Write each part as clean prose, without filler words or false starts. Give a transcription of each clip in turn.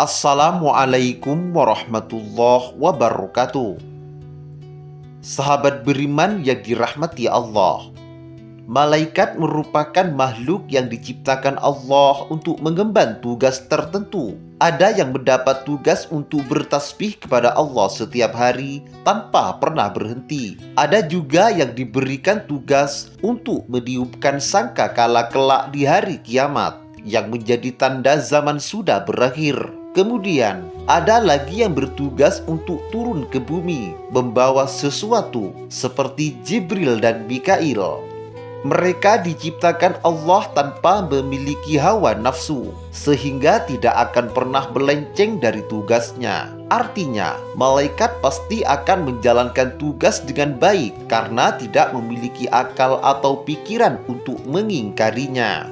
Assalamualaikum warahmatullahi wabarakatuh. Sahabat beriman yang dirahmati Allah, malaikat merupakan makhluk yang diciptakan Allah untuk mengemban tugas tertentu. Ada yang mendapat tugas untuk bertasbih kepada Allah setiap hari tanpa pernah berhenti. Ada juga yang diberikan tugas untuk meniupkan sangkakala kelak di hari kiamat, yang menjadi tanda zaman sudah berakhir. Kemudian, ada lagi yang bertugas untuk turun ke bumi, membawa sesuatu seperti Jibril dan Mikail. Mereka diciptakan Allah tanpa memiliki hawa nafsu, sehingga tidak akan pernah melenceng dari tugasnya. Artinya, malaikat pasti akan menjalankan tugas dengan baik karena tidak memiliki akal atau pikiran untuk mengingkarinya.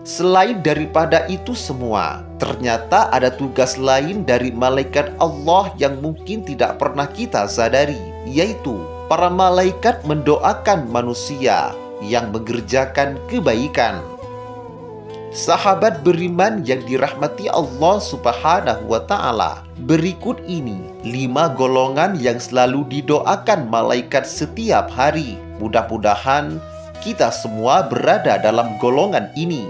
Selain daripada itu semua, ternyata ada tugas lain dari malaikat Allah yang mungkin tidak pernah kita sadari, yaitu para malaikat mendoakan manusia yang mengerjakan kebaikan. Sahabat beriman yang dirahmati Allah Subhanahu wa Ta'ala, berikut ini 5 golongan yang selalu didoakan malaikat setiap hari. Mudah-mudahan kita semua berada dalam golongan ini.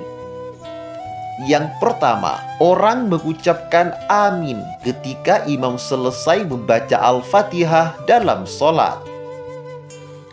Yang pertama, orang mengucapkan amin ketika imam selesai membaca Al-Fatihah dalam sholat.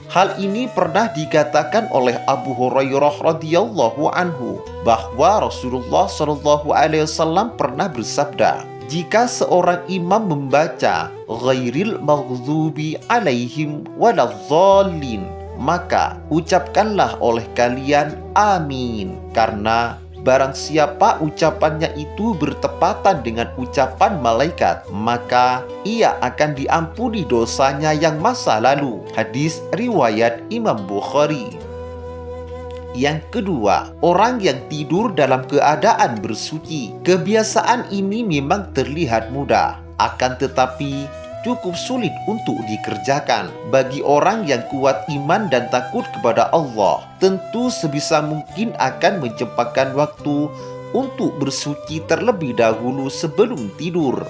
Hal ini pernah dikatakan oleh Abu Hurairah radhiyallahu anhu bahwa Rasulullah SAW pernah bersabda, jika seorang imam membaca ghairil maghdubi alaihim waladhdallin, maka ucapkanlah oleh kalian amin, karena barang siapa ucapannya itu bertepatan dengan ucapan malaikat, maka ia akan diampuni dosanya yang masa lalu. Hadis riwayat Imam Bukhari. Yang kedua, orang yang tidur dalam keadaan bersuci. Kebiasaan ini memang terlihat mudah, akan tetapi cukup sulit untuk dikerjakan. Bagi orang yang kuat iman dan takut kepada Allah, tentu sebisa mungkin akan menyempatkan waktu untuk bersuci terlebih dahulu sebelum tidur.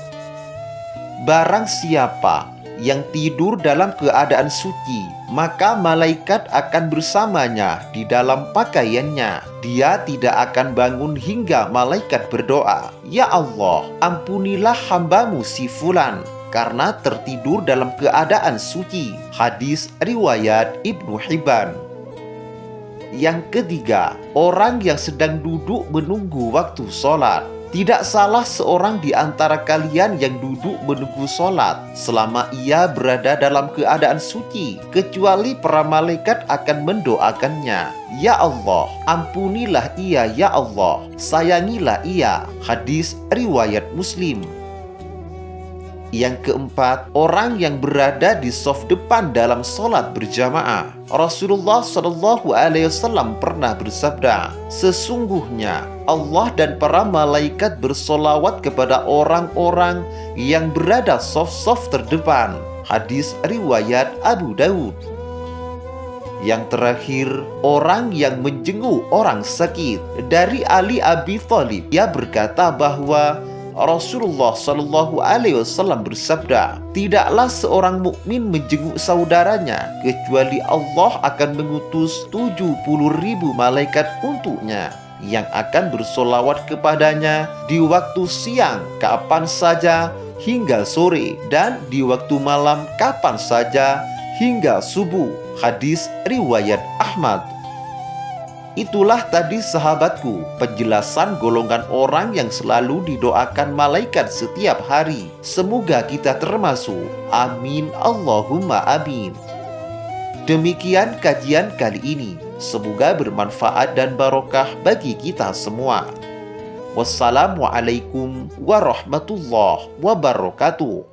Barang siapa yang tidur dalam keadaan suci, maka malaikat akan bersamanya di dalam pakaiannya. Dia tidak akan bangun hingga malaikat berdoa, "Ya Allah, ampunilah hambamu si fulan, karena tertidur dalam keadaan suci." Hadis riwayat Ibnu Hibban. Yang ketiga, orang yang sedang duduk menunggu waktu sholat. Tidak salah seorang di antara kalian yang duduk menunggu sholat selama ia berada dalam keadaan suci, kecuali para malaikat akan mendoakannya, "Ya Allah, ampunilah ia, ya Allah, sayangilah ia." Hadis riwayat Muslim. Yang keempat, orang yang berada di shaf depan dalam sholat berjamaah. Rasulullah SAW pernah bersabda, sesungguhnya Allah dan para malaikat bersolawat kepada orang-orang yang berada shaf-shaf terdepan. Hadis riwayat Abu Dawud. Yang terakhir, orang yang menjenguk orang sakit. Dari Ali Abi Thalib, ia berkata bahwa Rasulullah SAW bersabda, tidaklah seorang mukmin menjenguk saudaranya kecuali Allah akan mengutus 70.000 malaikat untuknya, yang akan bersolawat kepadanya di waktu siang kapan saja hingga sore, dan di waktu malam kapan saja hingga subuh. Hadis riwayat Ahmad. Itulah tadi sahabatku penjelasan golongan orang yang selalu didoakan malaikat setiap hari. Semoga kita termasuk. Amin Allahumma amin. Demikian kajian kali ini. Semoga bermanfaat dan barokah bagi kita semua. Wassalamualaikum warahmatullahi wabarakatuh.